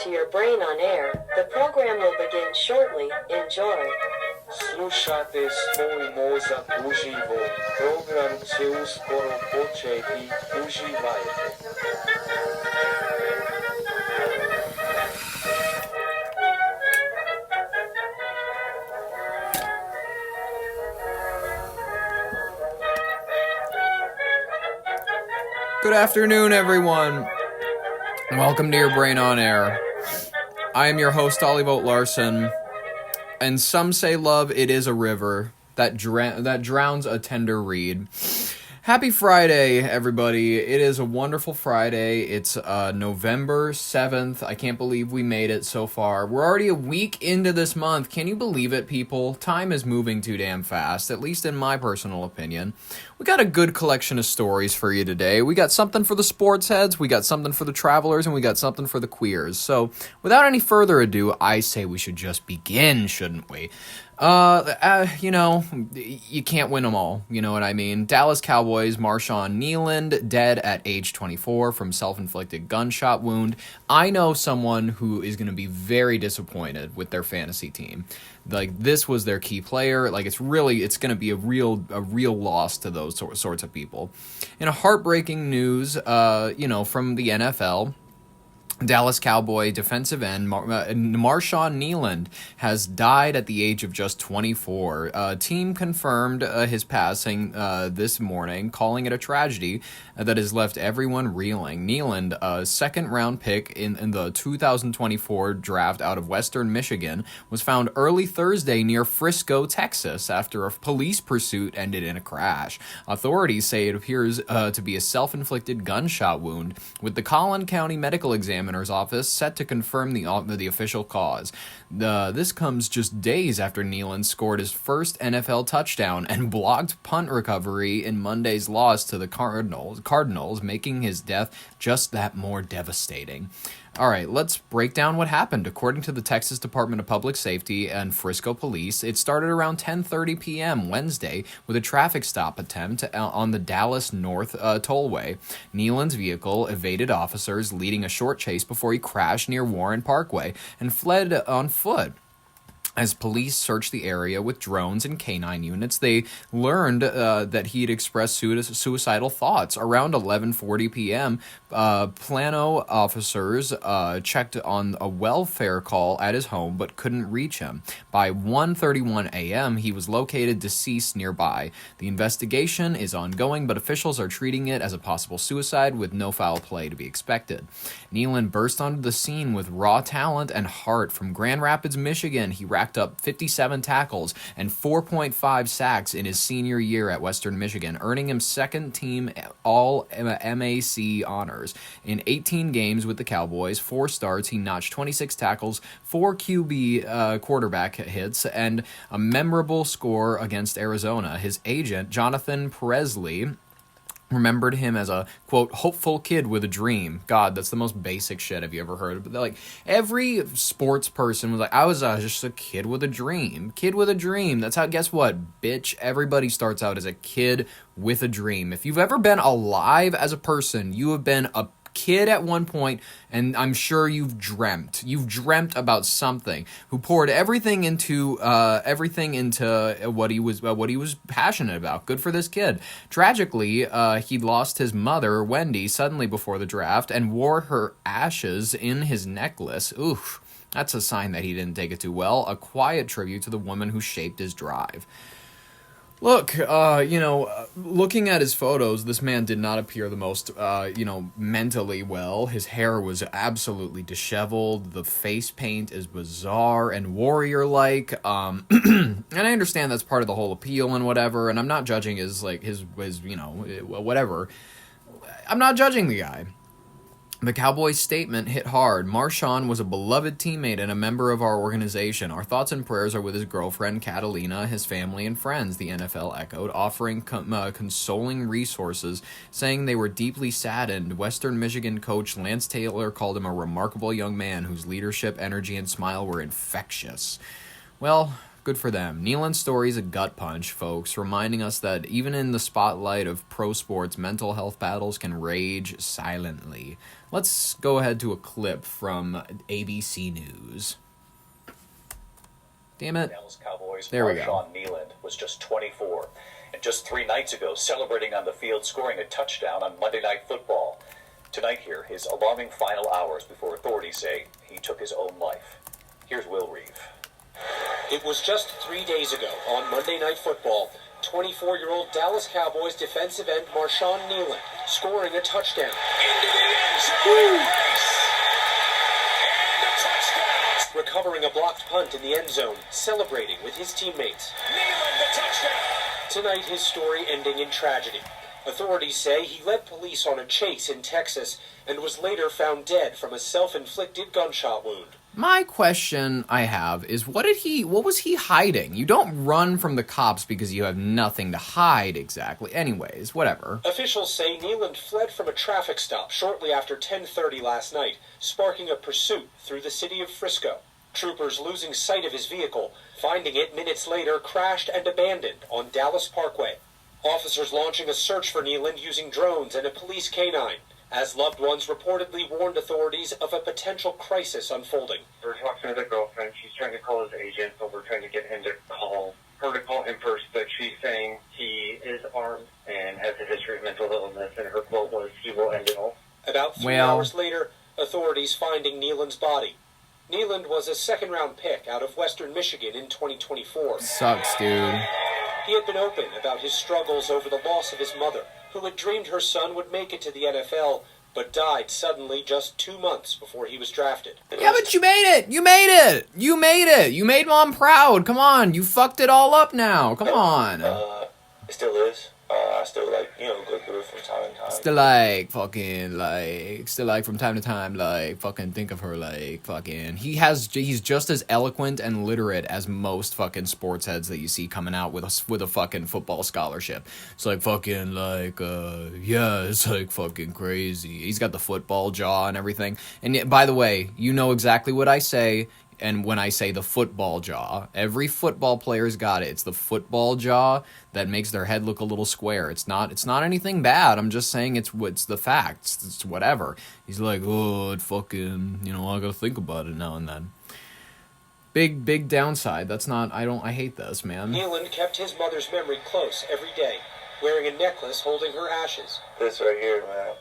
to your brain on air. The program will begin shortly. Enjoy. Slušate svoj mozak uživo, program će uskoro početi, uživajte. Good afternoon, everyone. Welcome to your Brain on Air. I am your host, Olivote Larson, and some say love, it is a river that drowns a tender reed. Happy Friday, everybody. It is a wonderful Friday. It's November 7th. I can't believe we made it so far. We're already a week into this month. Can you believe it, people? Time is moving too damn fast, at least in my personal opinion. We got a good collection of stories for you today. We got something for the sports heads, we got something for the travelers, and we got something for the queers. So, without any further ado, I say we should just begin, shouldn't we? You can't win them all, you know what I mean? Dallas Cowboys Marshawn Kneeland, dead at age 24 from self-inflicted gunshot wound. I know someone who is going to be very disappointed with their fantasy team. Like, this was their key player. Like, it's going to be a real loss to those sorts of people. In a heartbreaking news, from the NFL, Dallas Cowboy defensive end Marshawn Kneeland has died at the age of just 24. Team confirmed his passing this morning, calling it a tragedy that has left everyone reeling. Kneeland, a second-round pick in the 2024 draft out of Western Michigan, was found early Thursday near Frisco, Texas, after a police pursuit ended in a crash. Authorities say it appears to be a self-inflicted gunshot wound, with the Collin County Medical Examiner's office set to confirm the official cause. This comes just days after Kneeland scored his first NFL touchdown and blocked punt recovery in Monday's loss to the Cardinals, making his death just that more devastating. All right, let's break down what happened. According to the Texas Department of Public Safety and Frisco Police, it started around 10:30 p.m. Wednesday with a traffic stop attempt on the Dallas North Tollway. Kneeland's vehicle evaded officers, leading a short chase before he crashed near Warren Parkway and fled on foot. As police searched the area with drones and canine units, they learned that he had expressed suicidal thoughts. Around 11:40 p.m., Plano officers checked on a welfare call at his home but couldn't reach him. By 1:31 a.m., he was located deceased nearby. The investigation is ongoing, but officials are treating it as a possible suicide with no foul play to be expected. Kneeland burst onto the scene with raw talent and heart. From Grand Rapids, Michigan, he racked up 57 tackles and 4.5 sacks in his senior year at Western Michigan, earning him second-team All-MAC honors. In 18 games with the Cowboys, 4 starts, he notched 26 tackles, 4 QB quarterback hits, and a memorable score against Arizona. His agent, Jonathan Presley, remembered him as a, quote, hopeful kid with a dream. God, that's the most basic shit have you ever heard. But like, every sports person was like, I was just a kid with a dream. Kid with a dream. That's how, guess what, bitch? Everybody starts out as a kid with a dream. If you've ever been alive as a person, you have been a kid at one point, and I'm sure you've dreamt about something, who poured everything into what he was passionate about. Good for this kid. Tragically, he lost his mother, Wendy, suddenly before the draft, and wore her ashes in his necklace. Oof, that's a sign that he didn't take it too well. A quiet tribute to the woman who shaped his drive. Look, looking at his photos, this man did not appear the most, mentally well. His hair was absolutely disheveled. The face paint is bizarre and warrior-like. And I understand that's part of the whole appeal and whatever, and I'm not judging his whatever. I'm not judging the guy. The Cowboys' statement hit hard. Marshawn was a beloved teammate and a member of our organization. Our thoughts and prayers are with his girlfriend, Catalina, his family, and friends, the NFL echoed, offering consoling resources, saying they were deeply saddened. Western Michigan coach Lance Taylor called him a remarkable young man whose leadership, energy, and smile were infectious. Well, Good for them. Kneeland's story is a gut punch, folks, reminding us that even in the spotlight of pro sports, mental health battles can rage silently. Let's go ahead to a clip from ABC News. Damn it. Dallas Cowboys' There we go. Marshawn Kneeland was just 24, and just 3 nights ago celebrating on the field, scoring a touchdown on Monday Night Football. Tonight here, his alarming final hours before authorities say he took his own life. Here's Will Reeve. It was just 3 days ago on Monday Night Football. 24-year-old Dallas Cowboys defensive end Marshawn Kneeland scoring a touchdown. Into the end zone, and a touchdown! Recovering a blocked punt in the end zone, celebrating with his teammates. Kneeland, the touchdown! Tonight, his story ending in tragedy. Authorities say he led police on a chase in Texas and was later found dead from a self-inflicted gunshot wound. My question I have is what was he hiding? You don't run from the cops because you have nothing to hide exactly. Anyways, whatever. Officials say Kneeland fled from a traffic stop shortly after 10:30 last night, sparking a pursuit through the city of Frisco. Troopers losing sight of his vehicle, finding it minutes later crashed and abandoned on Dallas Parkway. Officers launching a search for Kneeland using drones and a police canine, as loved ones reportedly warned authorities of a potential crisis unfolding. We're talking to the girlfriend. She's trying to call his agent, so we're trying to get him to call him first. But she's saying he is armed and has a history of mental illness, and her quote was, "He will end it all." About 3 hours later, authorities finding Kneeland's body. Kneeland was a second-round pick out of Western Michigan in 2024. Sucks, dude. He had been open about his struggles over the loss of his mother, who had dreamed her son would make it to the NFL, but died suddenly just 2 months before he was drafted. Yeah, but you made it! You made it! You made it! You made Mom proud! Come on, you fucked it all up now! Come on! It still is. I still go through it from time to time. Still from time to time, fucking think of her, he's just as eloquent and literate as most fucking sports heads that you see coming out with a fucking football scholarship. It's it's fucking crazy. He's got the football jaw and everything. And yet, by the way, you know exactly what I say. And when I say the football jaw, every football player's got it. It's the football jaw that makes their head look a little square. It's not anything bad. I'm just saying it's the facts. It's whatever. He's like, oh, it fucking, I gotta think about it now and then. Big downside. That's not, I hate this, man. Kneeland kept his mother's memory close every day, wearing a necklace holding her ashes. This right here, man.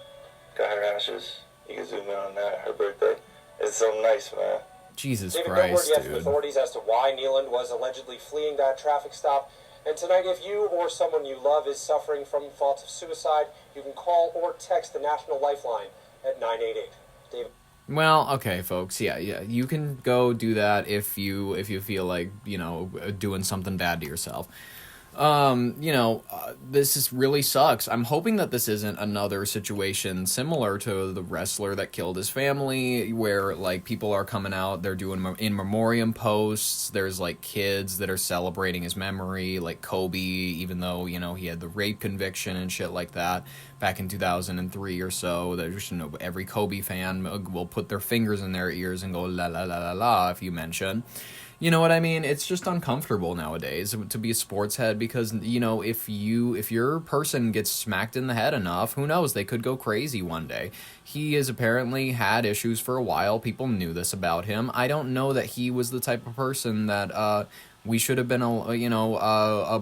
Got her ashes. You can zoom in on that. Her birthday. It's so nice, man. Jesus David, Christ, no word yet from dude. authorities as to why Kneeland was allegedly fleeing that traffic stop. And tonight, if you or someone you love is suffering from thoughts of suicide, you can call or text the National Lifeline at 988. David. Well, okay, folks. Yeah, you can go do that if you feel like, doing something bad to yourself. This really sucks. I'm hoping that this isn't another situation similar to the wrestler that killed his family, where, people are coming out, they're doing in memoriam posts, there's, kids that are celebrating his memory, like Kobe, even though, he had the rape conviction and shit like that back in 2003 or so. There's, every Kobe fan will put their fingers in their ears and go la la la la la if you mention. You know what I mean? It's just uncomfortable nowadays to be a sports head because, if your person gets smacked in the head enough, who knows, they could go crazy one day. He has apparently had issues for a while. People knew this about him. I don't know that he was the type of person that we should have been,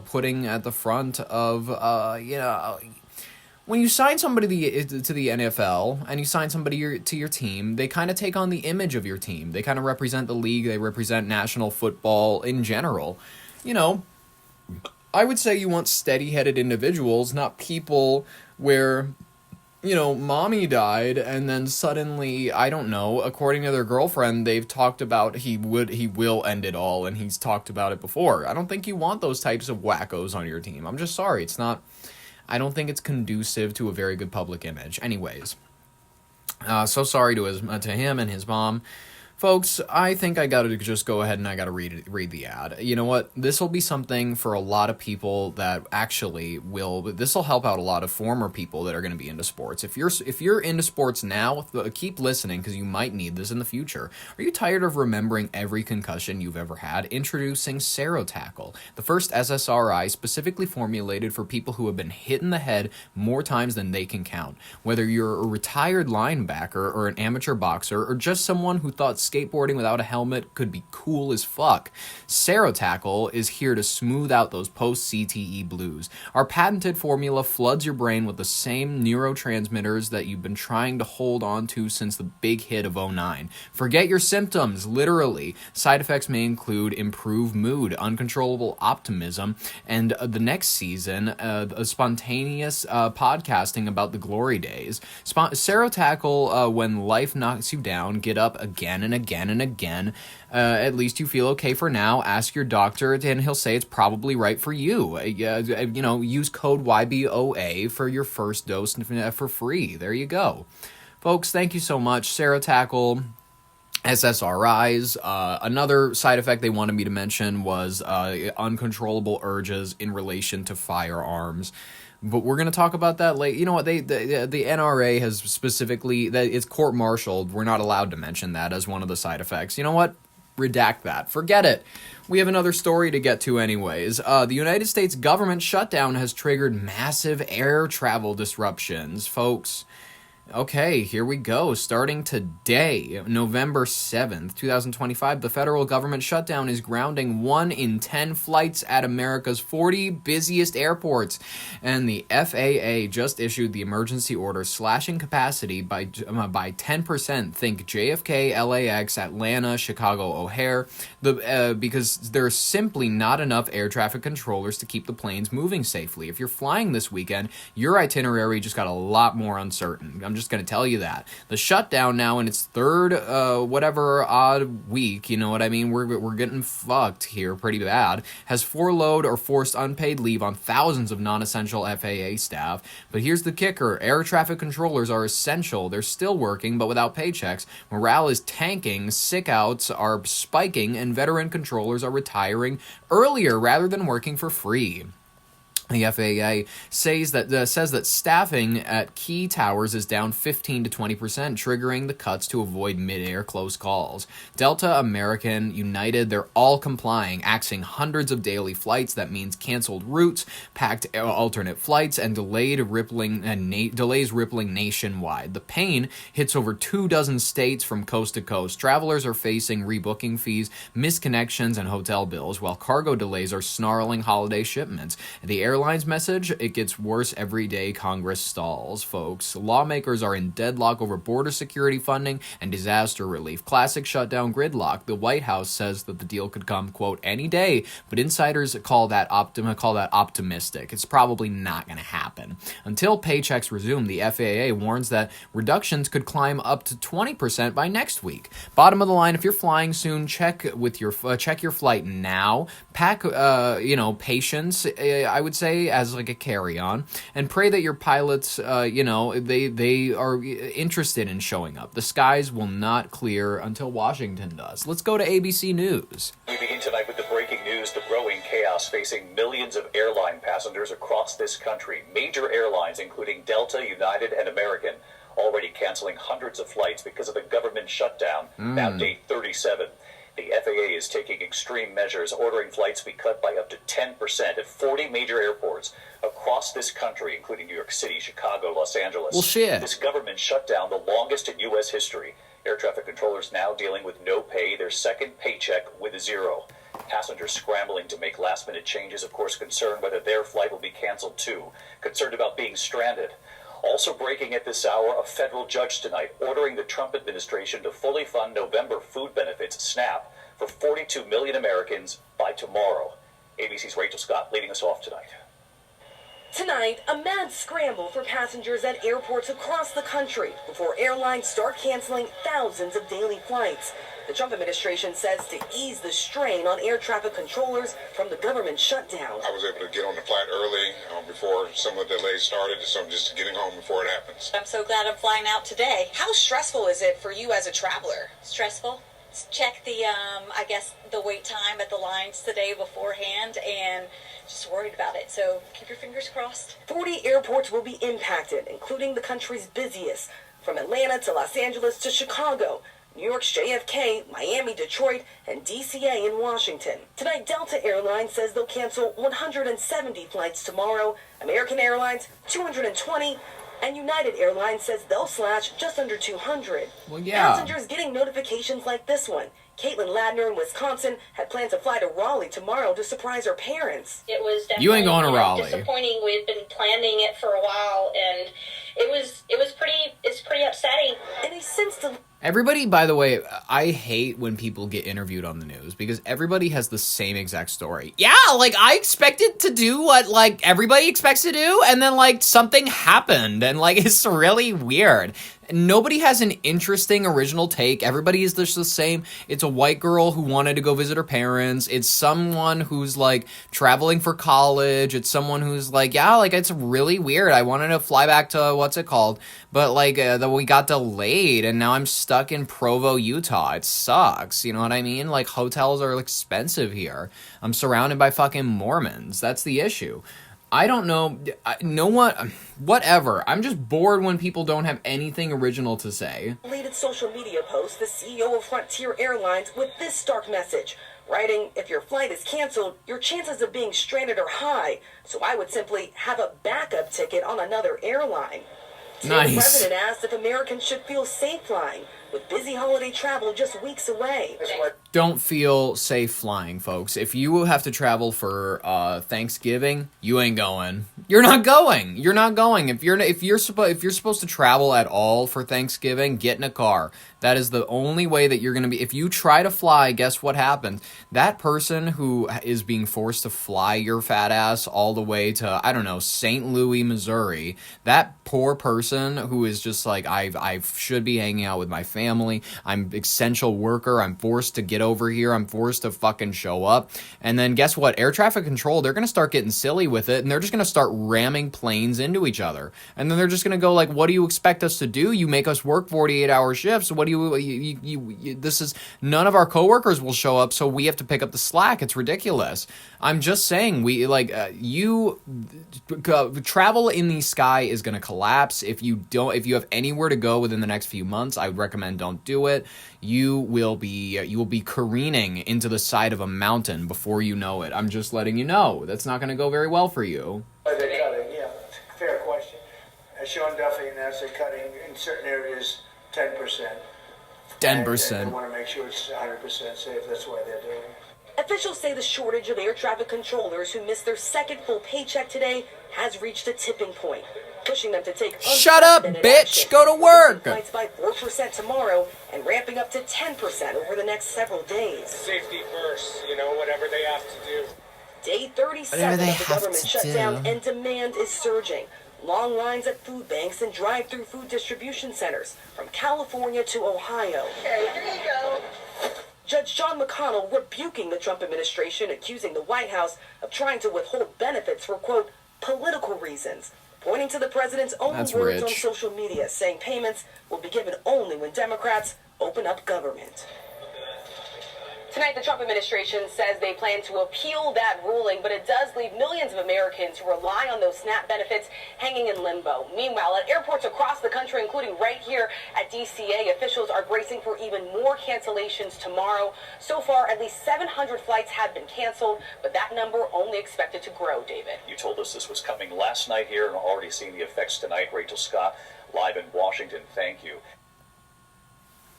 putting at the front of, when you sign somebody to the NFL and you sign somebody to your team, they kind of take on the image of your team. They kind of represent the league. They represent national football in general. I would say you want steady-headed individuals, not people where, mommy died and then suddenly, I don't know, according to their girlfriend, they've talked about he will end it all, and he's talked about it before. I don't think you want those types of wackos on your team. I'm just sorry. I don't think it's conducive to a very good public image. Anyways, so sorry to him and his mom Folks, I think I gotta just go ahead and I gotta read the ad. You know what? This will be something for a lot of people that actually will. This will help out a lot of former people that are going to be into sports. If you're into sports now, keep listening because you might need this in the future. Are you tired of remembering every concussion you've ever had? Introducing Tackle, the first SSRI specifically formulated for people who have been hit in the head more times than they can count. Whether you're a retired linebacker or an amateur boxer or just someone who thought skateboarding without a helmet could be cool as fuck, Tackle is here to smooth out those post-CTE blues. Our patented formula floods your brain with the same neurotransmitters that you've been trying to hold on to since the big hit of '09. Forget your symptoms, literally. Side effects may include improved mood, uncontrollable optimism, and the next season, a spontaneous podcasting about the glory days. Tackle, when life knocks you down, get up again and again and again. At least you feel okay for now. Ask your doctor, and he'll say it's probably right for you. Use code YBOA for your first dose for free. There you go. Folks, thank you so much. Tackle, SSRIs. Another side effect they wanted me to mention was uncontrollable urges in relation to firearms. But we're going to talk about that later. You know what? The NRA has specifically, that it's court-martialed. We're not allowed to mention that as one of the side effects. You know what? Redact that. Forget it. We have another story to get to anyways. The United States government shutdown has triggered massive air travel disruptions, folks. Okay, here we go. Starting today, November 7th, 2025, the federal government shutdown is grounding 1 in 10 flights at America's 40 busiest airports. And the FAA just issued the emergency order slashing capacity by 10%. Think JFK, LAX, Atlanta, Chicago, O'Hare, because there's simply not enough air traffic controllers to keep the planes moving safely. If you're flying this weekend, your itinerary just got a lot more uncertain. I'm just going to tell you that. The shutdown now in its third, odd week, you know what I mean? We're getting fucked here pretty bad, has furloughed or forced unpaid leave on thousands of non-essential FAA staff. But here's the kicker. Air traffic controllers are essential. They're still working, but without paychecks. Morale is tanking, sick outs are spiking, and veteran controllers are retiring earlier rather than working for free. The FAA says that staffing at key towers is down 15 to 20%, triggering the cuts to avoid mid-air close calls. Delta, American, United, they're all complying, axing hundreds of daily flights. That means canceled routes, packed alternate flights, and delays rippling nationwide. The pain hits over 24 states from coast to coast. Travelers are facing rebooking fees, misconnections, and hotel bills, while cargo delays are snarling holiday shipments. The airline's message, it gets worse every day Congress stalls, folks. Lawmakers are in deadlock over border security funding and disaster relief. Classic shutdown gridlock. The White House says that the deal could come, quote, any day, but insiders call that optimistic. It's probably not going to happen. Until paychecks resume, the FAA warns that reductions could climb up to 20% by next week. Bottom of the line, if you're flying soon, check your flight now. Pack, patience, I would say, as like a carry-on, and pray that your pilots, they are interested in showing up. The skies will not clear until Washington does. Let's go to ABC News. We begin tonight with the breaking news, the growing chaos facing millions of airline passengers across this country. Major airlines, including Delta, United, and American, already canceling hundreds of flights because of the government shutdown, now day 37. The FAA is taking extreme measures, ordering flights be cut by up to 10% at 40 major airports across this country, including New York City, Chicago, Los Angeles. Well, shit. This government shutdown, the longest in U.S. history. Air traffic controllers now dealing with no pay, their second paycheck with zero. Passengers scrambling to make last-minute changes, of course, concerned whether their flight will be canceled too, concerned about being stranded. Also breaking at this hour, a federal judge tonight ordering the Trump administration to fully fund November food benefits, SNAP, for 42 million Americans by tomorrow. ABC's Rachel Scott leading us off tonight. Tonight, a mad scramble for passengers at airports across the country before airlines start canceling thousands of daily flights. The Trump administration says to ease the strain on air traffic controllers from the government shutdown. I was able to get on the flight early before some of the delays started, so I'm just getting home before it happens. I'm so glad I'm flying out today. How stressful is it for you as a traveler? Stressful. check the, I guess, the wait time at the lines the day beforehand, and just worried about it. So keep your fingers crossed. 40 airports will be impacted, including the country's busiest, from Atlanta to Los Angeles to Chicago, New York's JFK, Miami, Detroit, and DCA in Washington. Tonight, Delta Airlines says they'll cancel 170 flights tomorrow, American Airlines 220, and United Airlines says they'll slash just under 200. Well, yeah. Passengers getting notifications like this one. Caitlin Ladner in Wisconsin had planned to fly to Raleigh tomorrow to surprise her parents. It was definitely You ain't going to Raleigh. Disappointing. We'd been planning it for a while, and it's pretty upsetting. And they since the Everybody, by the way, I hate when people get interviewed on the news because everybody has the same exact story. Yeah, like, I expected to do what, like, everybody expects to do, and then, like, something happened, and, like, it's really weird. Nobody has an interesting original take. Everybody is just the same. It's a white girl who wanted to go visit her parents. It's someone who's, like, traveling for college. It's someone who's, like, yeah, like, it's really weird. I wanted to fly back to, what's it called? But, like, we got delayed, and now I'm stuck in Provo, Utah. It sucks. You know what I mean? Like, hotels are expensive here. I'm surrounded by fucking Mormons. That's the issue. I don't know. No one. Whatever. I'm just bored when people don't have anything original to say. deleted social media post the CEO of Frontier Airlines with this stark message, writing, "If your flight is canceled, your chances of being stranded are high, so I would simply have a backup ticket on another airline." Today, Nice. The president asked if Americans should feel safe flying, with busy holiday travel just weeks away. Don't feel safe flying, folks. If you have to travel for Thanksgiving, you ain't going. You're not going. You're not going. If you're supposed to travel at all for Thanksgiving, get in a car. That is the only way that you're going to be. If you try to fly, guess what happens? That person who is being forced to fly your fat ass all the way to, I don't know, St. Louis, Missouri, that poor person who is just like, I should be hanging out with my family. I'm essential worker. I'm forced to get over here. I'm forced to fucking show up. And then guess what? Air traffic control, they're going to start getting silly with it, and they're just going to start ramming planes into each other. And then they're just going to go like, what do you expect us to do? You make us work 48-hour shifts. What do you this is, none of our coworkers will show up, so we have to pick up the slack. It's ridiculous. I'm just saying, travel in the sky is going to collapse. If you have anywhere to go within the next few months, I would recommend don't do it. You will be careening into the side of a mountain before you know it. I'm just letting you know. That's not going to go very well for you. Are they cutting? Yeah, fair question. As Sean Duffy announced, they're cutting in certain areas 10%. 10%. They want to make sure it's 100% safe. That's why they're doing it. Officials say the shortage of air traffic controllers who missed their second full paycheck today has reached a tipping point, pushing them to take Shut up, unprecedented bitch! action, Go to work! Flights by 4% tomorrow and ramping up to 10% over the next several days. Safety first, whatever they have to do. Day 37 of the government shutdown and demand is surging. Long lines at food banks and drive-through food distribution centers from California to Ohio. Okay, here you go. Judge John McConnell rebuking the Trump administration, accusing the White House of trying to withhold benefits for, quote, political reasons, pointing to the president's own That's words on rich. social media, saying payments will be given only when Democrats open up government. Tonight, the Trump administration says they plan to appeal that ruling, but it does leave millions of Americans who rely on those SNAP benefits hanging in limbo. Meanwhile, at airports across the country, including right here at DCA, officials are bracing for even more cancellations tomorrow. So far, at least 700 flights have been canceled, but that number only expected to grow, David. You told us this was coming last night here and already seeing the effects tonight. Rachel Scott, live in Washington. Thank you.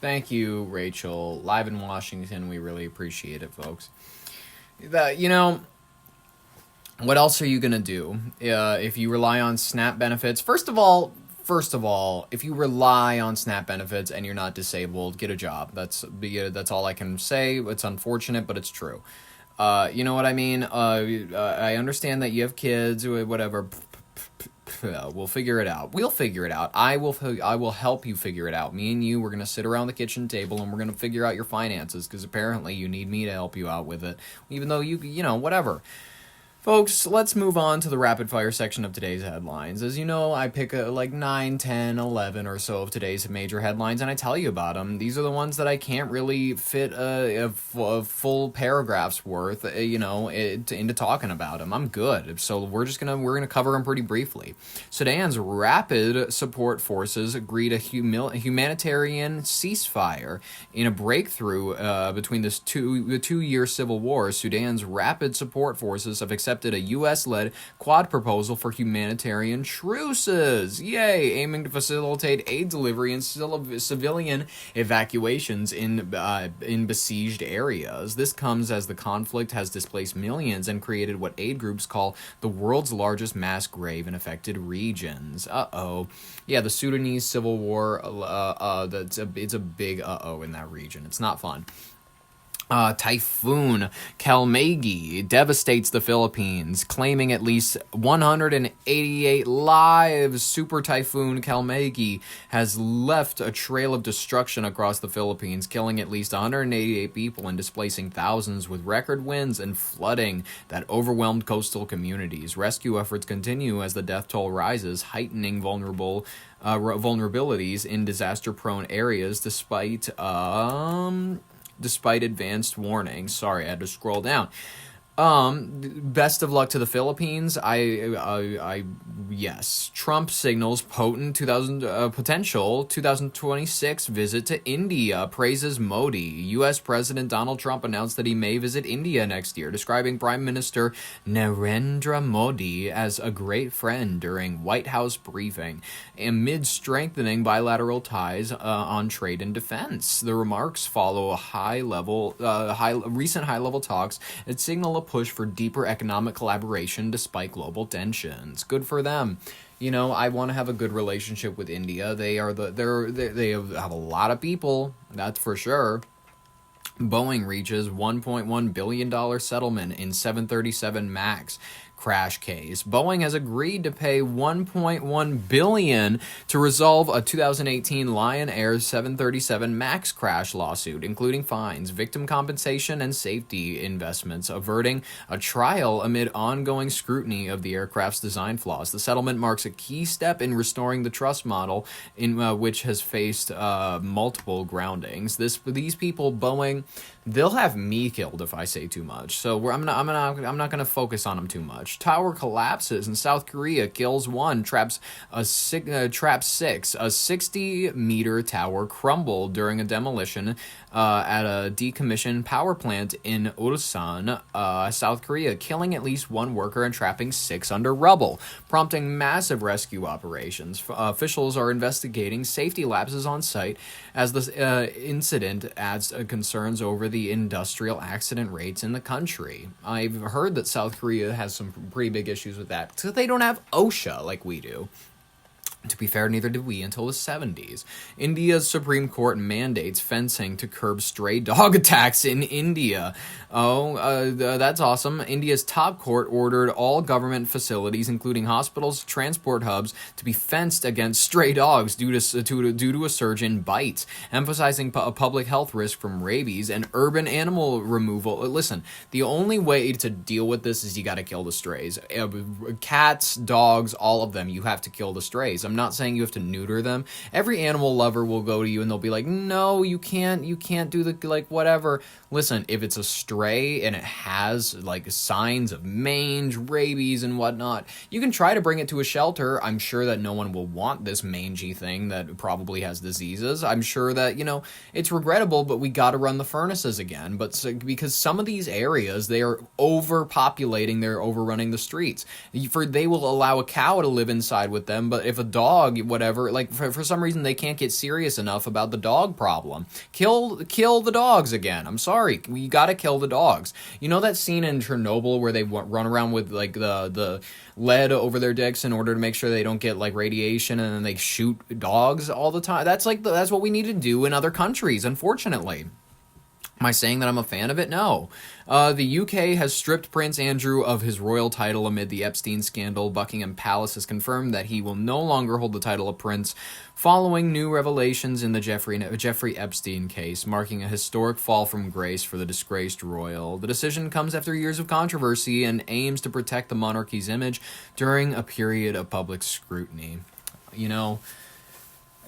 Thank you, Rachel. Live in Washington, we really appreciate it, folks. What else are you going to do if you rely on SNAP benefits? First of all, if you rely on SNAP benefits and you're not disabled, get a job. That's all I can say. It's unfortunate, but it's true. You know what I mean? I understand that you have kids, whatever. We'll figure it out. We'll figure it out. I will help you figure it out. Me and you, we're going to sit around the kitchen table and we're going to figure out your finances, because apparently you need me to help you out with it. Even though you know, whatever. Folks, let's move on to the rapid fire section of today's headlines. As you know, I pick like 9, 10, 11 or so of today's major headlines, and I tell you about them. These are the ones that I can't really fit a full paragraph's worth, into talking about them. I'm good, so we're gonna cover them pretty briefly. Sudan's rapid support forces agreed a humanitarian ceasefire in a breakthrough between the two-year civil war. Sudan's rapid support forces have accepted a U.S.-led Quad proposal for humanitarian truces. Yay! Aiming to facilitate aid delivery and civilian evacuations in besieged areas. This comes as the conflict has displaced millions and created what aid groups call the world's largest mass grave in affected regions. Yeah, the Sudanese civil war. It's a big in that region. It's not fun. Typhoon Kalmagi devastates the Philippines, claiming at least 188 lives. Super Typhoon Kalmagi has left a trail of destruction across the Philippines, killing at least 188 people and displacing thousands with record winds and flooding that overwhelmed coastal communities. Rescue efforts continue as the death toll rises, heightening vulnerabilities in disaster-prone areas despite advanced warnings. Sorry, I had to scroll down. Best of luck to the Philippines. Yes. Trump signals potential 2026 visit to India, praises Modi. U.S. President Donald Trump announced that he may visit India next year, describing Prime Minister Narendra Modi as a great friend during White House briefing, amid strengthening bilateral ties on trade and defense. The remarks follow recent high-level talks that signal a push for deeper economic collaboration despite global tensions. Good for them. I want to have a good relationship with India. They have a lot of people, that's for sure. Boeing reaches $1.1 billion settlement in 737 MAX crash case. Boeing has agreed to pay $1.1 billion to resolve a 2018 Lion Air 737 MAX crash lawsuit, including fines, victim compensation, and safety investments, averting a trial amid ongoing scrutiny of the aircraft's design flaws. The settlement marks a key step in restoring the trust model, in which has faced multiple groundings. These people, Boeing, they'll have me killed if I say too much. So I'm not going to focus on them too much. Tower collapses in South Korea, kills one, traps six. A 60-meter tower crumbled during a demolition at a decommissioned power plant in Ulsan, South Korea, killing at least one worker and trapping 6 under rubble, prompting massive rescue operations. Officials are investigating safety lapses on site as the incident adds concerns over the industrial accident rates in the country. I've heard that South Korea has some pretty big issues with that because they don't have OSHA like we do. To be fair, neither did we until the 70s. India's Supreme Court mandates fencing to curb stray dog attacks in India. That's awesome. India's top court ordered all government facilities, including hospitals, transport hubs, to be fenced against stray dogs due to a surge in bites, emphasizing a public health risk from rabies and urban animal removal. Listen, the only way to deal with this is you got to kill the strays. Cats, dogs, all of them, you have to kill the strays. I'm not saying you have to neuter them. Every animal lover will go to you and they'll be like, no, you can't do the, whatever. Listen, if it's a stray and it has, signs of mange, rabies, and whatnot, you can try to bring it to a shelter. I'm sure that no one will want this mangy thing that probably has diseases. I'm sure that, it's regrettable, but we got to run the furnaces again. Because some of these areas, they are overpopulating, they're overrunning the streets. They will allow a cow to live inside with them, but if a dog, whatever, for some reason they can't get serious enough about the dog problem. Kill the dogs again. I'm sorry, we gotta kill the dogs. You know that scene in Chernobyl where they run around with the lead over their dicks in order to make sure they don't get radiation, and then they shoot dogs all the time? That's what we need to do in other countries, unfortunately. Am I saying that I'm a fan of it? No. The UK has stripped Prince Andrew of his royal title amid the Epstein scandal. Buckingham Palace has confirmed that he will no longer hold the title of prince following new revelations in the Jeffrey Epstein case, marking a historic fall from grace for the disgraced royal. The decision comes after years of controversy and aims to protect the monarchy's image during a period of public scrutiny. You know,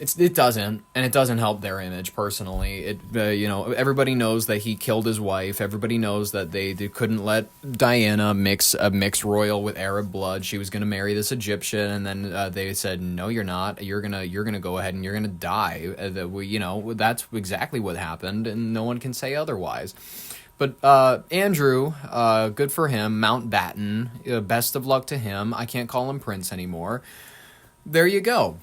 it doesn't help their image personally. Everybody knows that he killed his wife. Everybody knows that they couldn't let Diana mix a mixed royal with Arab blood. She was going to marry this Egyptian, and then they said, "No, you're not. You're gonna go ahead and you're gonna die." That's exactly what happened, and no one can say otherwise. But Andrew, good for him. Mountbatten, best of luck to him. I can't call him Prince anymore. There you go.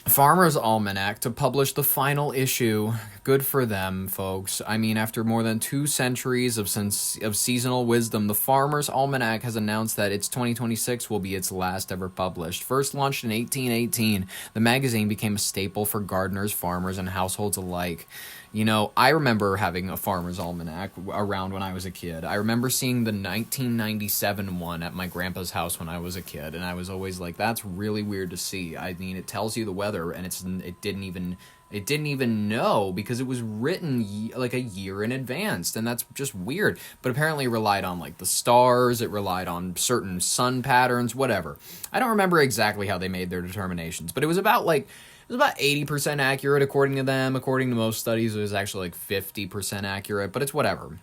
Farmer's Almanac to publish the final issue. Good for them, folks. I mean, after more than 2 centuries of seasonal wisdom, the Farmer's Almanac has announced that its 2026 will be its last ever published. First launched in 1818, the magazine became a staple for gardeners, farmers, and households alike. You know, I remember having a Farmer's Almanac around when I was a kid. I remember seeing the 1997 one at my grandpa's house when I was a kid, and I was always like, that's really weird to see. I mean, it tells you the weather, and it didn't even know because it was written like a year in advance, and that's just weird. But apparently it relied on like the stars, it relied on certain sun patterns, whatever. I don't remember exactly how they made their determinations, but it was about 80% accurate according to them. According to most studies, it was actually like 50% accurate, but it's whatever.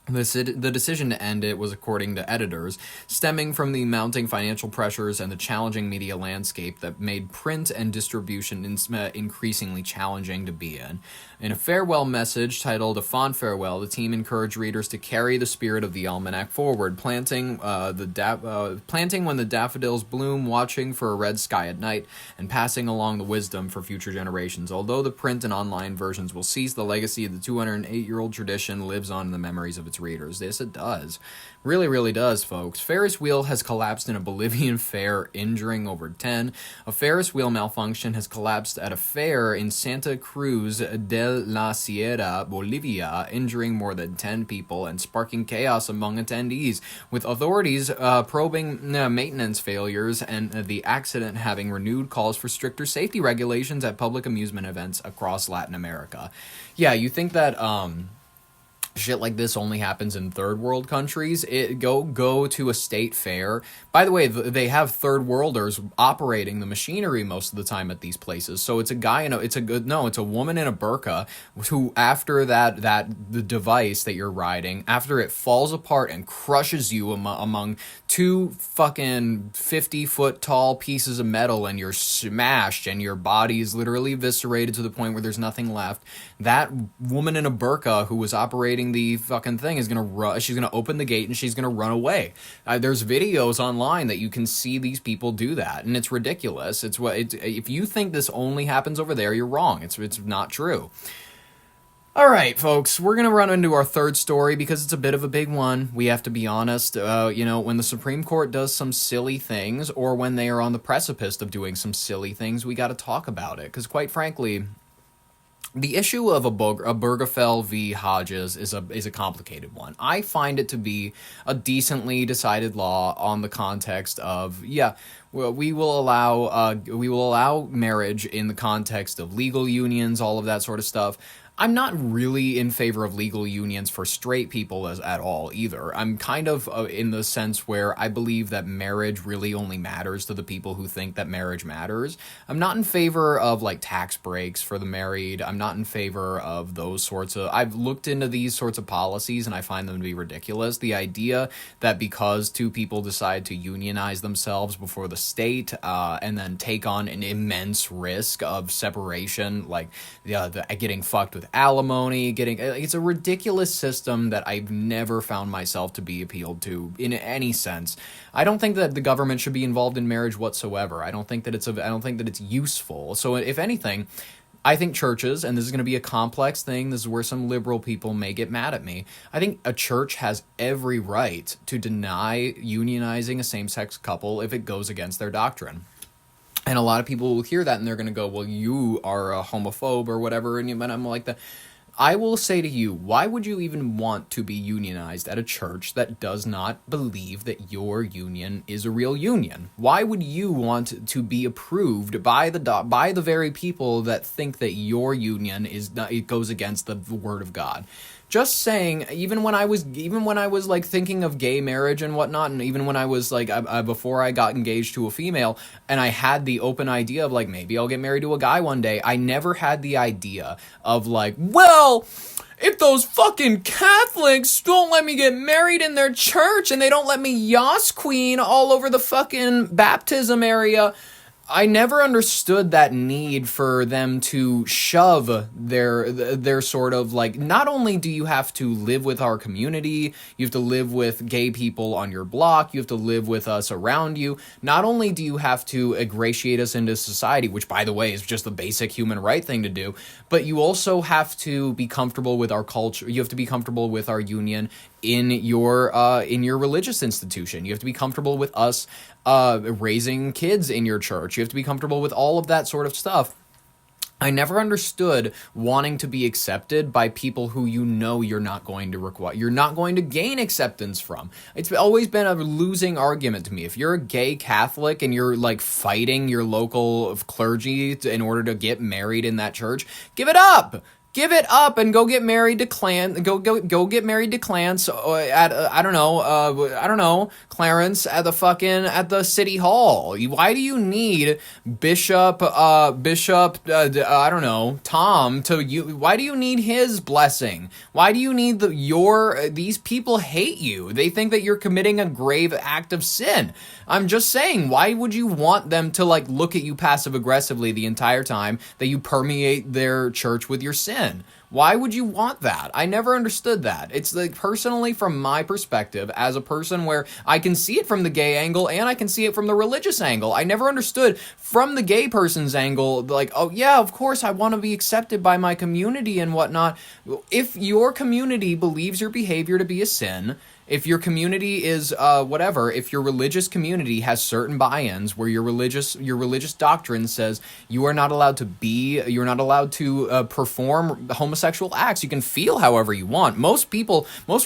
The decision to end it was, according to editors, stemming from the mounting financial pressures and the challenging media landscape that made print and distribution increasingly challenging to be in. In a farewell message titled A Fond Farewell, the team encouraged readers to carry the spirit of the almanac forward, planting when the daffodils bloom, watching for a red sky at night, and passing along the wisdom for future generations. Although the print and online versions will cease, the legacy of the 208-year-old tradition lives on in the memories of its readers. Yes, it does. Really, really does, folks. Ferris wheel has collapsed in a Bolivian fair, injuring over 10. A Ferris wheel malfunction has collapsed at a fair in Santa Cruz de la Sierra, Bolivia, injuring more than 10 people and sparking chaos among attendees, with authorities probing maintenance failures and the accident having renewed calls for stricter safety regulations at public amusement events across Latin America. Yeah, you think that shit like this only happens in third world countries? Go to a state fair. By the way, they have third worlders operating the machinery most of the time at these places. So it's a woman in a burqa who, after the device that you're riding, after it falls apart and crushes you among 2 fucking 50-foot tall pieces of metal, and you're smashed and your body is literally eviscerated to the point where there's nothing left, that woman in a burqa who was operating the fucking thing is gonna run. She's gonna open the gate and she's gonna run away. There's videos online that you can see these people do that, and it's ridiculous. If you think this only happens over there, you're wrong. It's not true. All right, folks, we're going to run into our third story because it's a bit of a big one. We have to be honest. When the Supreme Court does some silly things, or when they are on the precipice of doing some silly things, we got to talk about it. Because quite frankly, the issue of Obergefell v. Hodges is a complicated one. I find it to be a decently decided law on the context of, we will allow marriage in the context of legal unions, all of that sort of stuff. I'm not really in favor of legal unions for straight people at all either. I'm kind of in the sense where I believe that marriage really only matters to the people who think that marriage matters. I'm not in favor of tax breaks for the married. I'm not in favor of those sorts of... I've looked into these sorts of policies and I find them to be ridiculous. The idea that because 2 people decide to unionize themselves before the state and then take on an immense risk of separation, getting fucked with alimony, it's a ridiculous system that I've never found myself to be appealed to in any sense. I don't think that the government should be involved in marriage whatsoever. I don't think that it's useful. So if anything, I think churches, and this is going to be a complex thing, this is where some liberal people may get mad at me, I think a church has every right to deny unionizing a same-sex couple if it goes against their doctrine. And a lot of people will hear that and they're going to go, well, you are a homophobe or whatever. And I'm like that. I will say to you, why would you even want to be unionized at a church that does not believe that your union is a real union? Why would you want to be approved by the very people that think that your union it goes against the word of God? Just saying, even when I was like thinking of gay marriage and whatnot, and even when I was like before I got engaged to a female, and I had the open idea of like maybe I'll get married to a guy one day, I never had the idea of like, well, if those fucking Catholics don't let me get married in their church and they don't let me yas queen all over the fucking baptism area. I never understood that need for them to shove their sort of like, not only do you have to live with our community, you have to live with gay people on your block, you have to live with us around you. Not only do you have to ingratiate us into society, which by the way is just the basic human right thing to do, but you also have to be comfortable with our culture. You have to be comfortable with our union in your religious institution. You have to be comfortable with us raising kids in your church. You have to be comfortable with all of that sort of stuff. I never understood wanting to be accepted by people who you know you're not going to gain acceptance from. It's always been a losing argument to me. If you're a gay Catholic and you're like fighting your local clergy in order to get married in that church, give it up. Give it up and go get married to Go get married to Clarence at I don't know Clarence at the city hall. Why do you need Bishop Tom to you? Why do you need his blessing? Why do you need these people hate you? They think that you're committing a grave act of sin. I'm just saying, why would you want them to like look at you passive aggressively the entire time that you permeate their church with your sin? Why would you want that? I never understood that. It's like personally from my perspective as a person where I can see it from the gay angle and I can see it from the religious angle. I never understood from the gay person's angle, like, oh yeah, of course I want to be accepted by my community and whatnot. If your community believes your behavior to be a sin, if your community is if your religious community has certain buy-ins where your religious doctrine says you're not allowed to perform homosexual acts. You can feel however you want. Most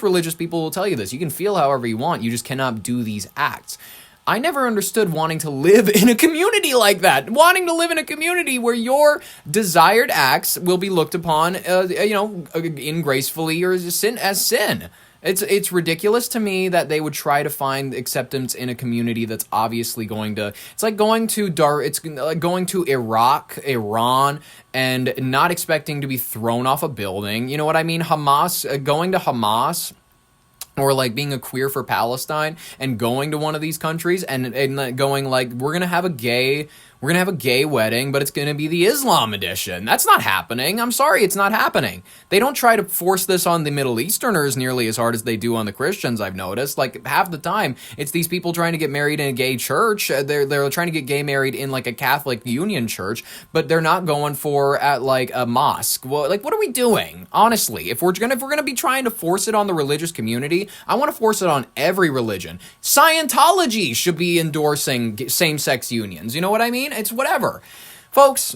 religious people will tell you this. You can feel however you want. You just cannot do these acts. I never understood wanting to live in a community like that. Wanting to live in a community where your desired acts will be looked upon, ingracefully or as sin. It's ridiculous to me that they would try to find acceptance in a community that's obviously it's like going to Iraq, Iran, and not expecting to be thrown off a building. You know what I mean? Going to Hamas, or like being a queer for Palestine and going to one of these countries and going like, we're gonna have a gay wedding, but it's going to be the Islam edition. That's not happening. I'm sorry, it's not happening. They don't try to force this on the Middle Easterners nearly as hard as they do on the Christians, I've noticed. Like, half the time, it's these people trying to get married in a gay church. They're trying to get gay married in, like, a Catholic Union church, but they're not going for at, like, a mosque. Well, like, what are we doing? Honestly, if we're gonna be trying to force it on the religious community, I want to force it on every religion. Scientology should be endorsing same-sex unions. You know what I mean? It's whatever. Folks,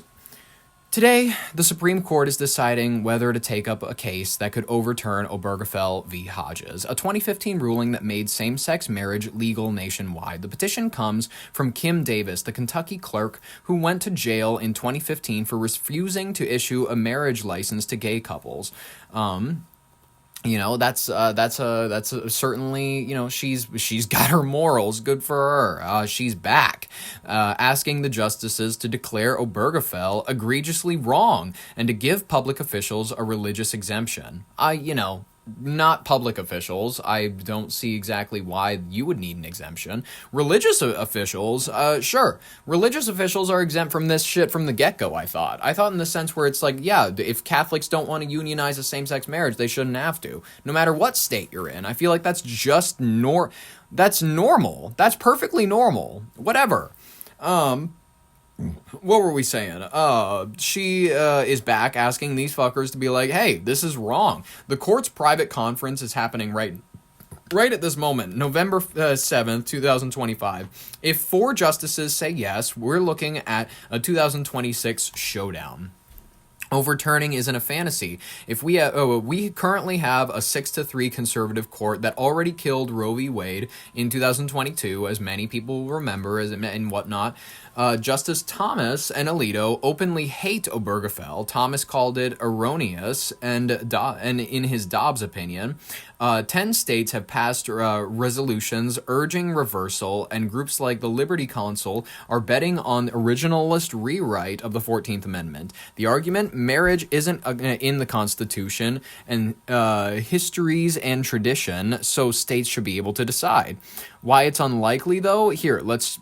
today the Supreme Court is deciding whether to take up a case that could overturn Obergefell v. Hodges, a 2015 ruling that made same-sex marriage legal nationwide. The petition comes from Kim Davis, the Kentucky clerk who went to jail in 2015 for refusing to issue a marriage license to gay couples. That's certainly, she's got her morals. Good for her. She's back, asking the justices to declare Obergefell egregiously wrong and to give public officials a religious exemption. Not public officials. I don't see exactly why you would need an exemption. Religious officials, sure. Religious officials are exempt from this shit from the get-go, I thought. In the sense where it's like, yeah, if Catholics don't want to unionize a same-sex marriage, they shouldn't have to. No matter what state you're in. I feel like that's just that's normal. That's perfectly normal. Whatever. What were we saying? She is back asking these fuckers to be like, hey, this is wrong. The court's private conference is happening right at this moment, November 7th, 2025. If 4 justices say yes, we're looking at a 2026 showdown. Overturning isn't a fantasy. If we currently have a 6-3 conservative court that already killed Roe v. Wade in 2022, as many people remember, and whatnot. Justice Thomas and Alito openly hate Obergefell. Thomas called it erroneous, and in his Dobbs opinion, 10 states have passed resolutions urging reversal, and groups like the Liberty Council are betting on originalist rewrite of the 14th Amendment. The argument, marriage isn't in the Constitution, and histories and tradition, so states should be able to decide. Why it's unlikely, though? Here, let's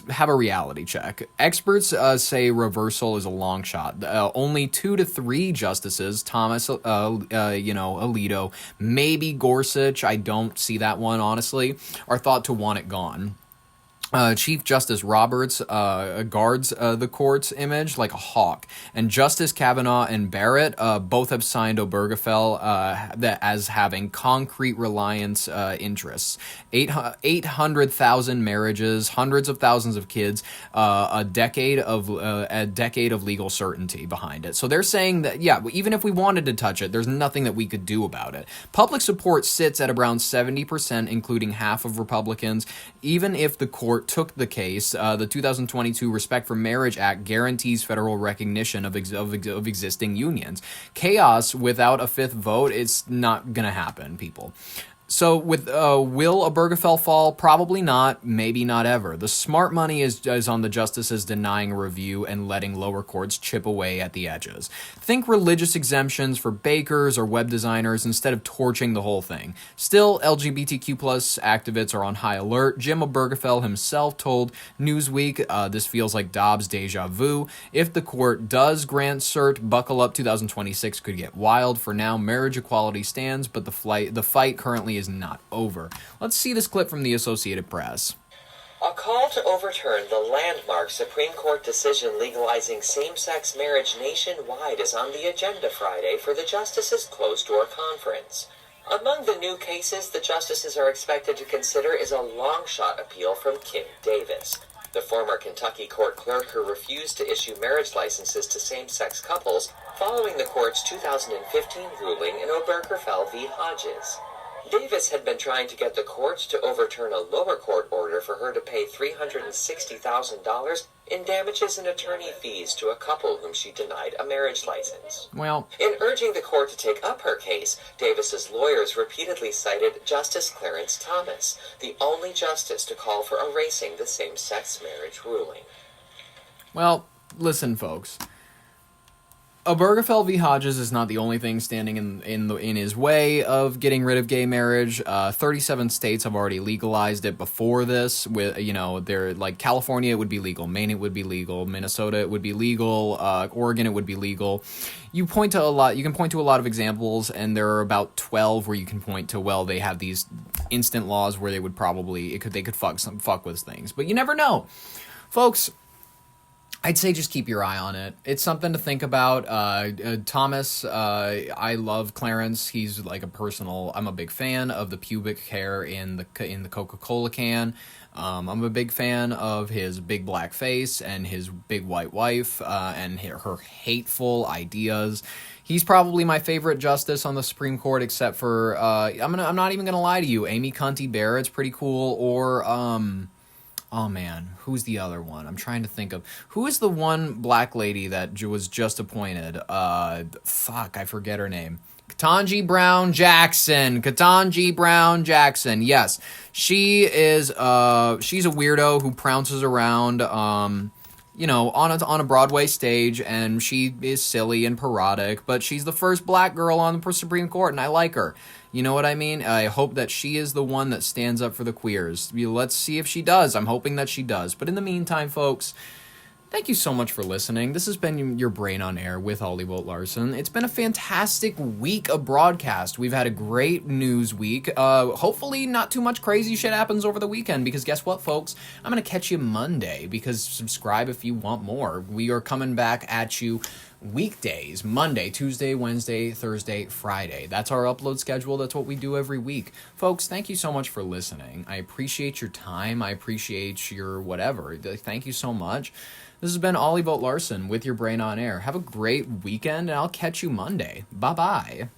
have a reality check. Experts say reversal is a long shot. Only 2 to 3 justices, Thomas, Alito, maybe Gorsuch, I don't see that one, honestly, are thought to want it gone. Chief Justice Roberts guards the court's image like a hawk, and Justice Kavanaugh and Barrett both have signed Obergefell as having concrete reliance interests. 800,000 marriages, hundreds of thousands of kids, a decade of legal certainty behind it. So they're saying that, yeah, even if we wanted to touch it, there's nothing that we could do about it. Public support sits at around 70%, including half of Republicans. Even if the court took the case, the 2022 Respect for Marriage Act guarantees federal recognition of existing unions. Chaos without a fifth vote, it's not going to happen, people. So with will Obergefell fall? Probably not, maybe not ever. The smart money is on the justices denying a review and letting lower courts chip away at the edges. Think religious exemptions for bakers or web designers instead of torching the whole thing. Still, LGBTQ plus activists are on high alert. Jim Obergefell himself told Newsweek, this feels like Dobbs' deja vu. If the court does grant cert, buckle up, 2026 could get wild. For now, marriage equality stands, but the fight currently is not over. Let's see this clip from the Associated Press. A call to overturn the landmark Supreme Court decision legalizing same-sex marriage nationwide is on the agenda Friday for the justices' closed-door conference. Among the new cases the justices are expected to consider is a long-shot appeal from Kim Davis, the former Kentucky court clerk who refused to issue marriage licenses to same-sex couples following the court's 2015 ruling in Obergefell v. Hodges. Davis had been trying to get the court to overturn a lower court order for her to pay $360,000 in damages and attorney fees to a couple whom she denied a marriage license. Well, in urging the court to take up her case, Davis's lawyers repeatedly cited Justice Clarence Thomas, the only justice to call for erasing the same-sex marriage ruling. Well, listen, folks. Obergefell v. Hodges is not the only thing standing in his way of getting rid of gay marriage. 37 states have already legalized it before this. With they're like California, it would be legal. Maine, it would be legal. Minnesota, it would be legal. Oregon, it would be legal. You can point to a lot of examples, and there are about 12 where you can point to. Well, they have these instant laws where they would they could fuck with things, but you never know, folks. I'd say just keep your eye on it. It's something to think about. Thomas, I love Clarence. He's like I'm a big fan of the pubic hair in the Coca-Cola can. I'm a big fan of his big black face and his big white wife and her hateful ideas. He's probably my favorite justice on the Supreme Court, except for I'm not even gonna lie to you. Amy Coney Barrett's pretty cool, or oh man, who's the other one? I'm trying to think of. Who is the one black lady that was just appointed? I forget her name. Ketanji Brown Jackson. Yes, she is. She's a weirdo who prounces around. On a Broadway stage, and she is silly and parodic, but she's the first black girl on the Supreme Court, and I like her. You know what I mean? I hope that she is the one that stands up for the queers. Let's see if she does. I'm hoping that she does. But in the meantime, folks, thank you so much for listening. This has been your Brain on Air with Ollie Wolt Larson. It's been a fantastic week of broadcast. We've had a great news week. Hopefully not too much crazy shit happens over the weekend, because guess what, folks? I'm going to catch you Monday, because subscribe if you want more. We are coming back at you weekdays, Monday, Tuesday, Wednesday, Thursday, Friday. That's our upload schedule. That's what we do every week. Folks, thank you so much for listening. I appreciate your time. I appreciate your whatever. Thank you so much. This has been Ollie Boat Larson with your brain on air. Have a great weekend, and I'll catch you Monday. Bye-bye.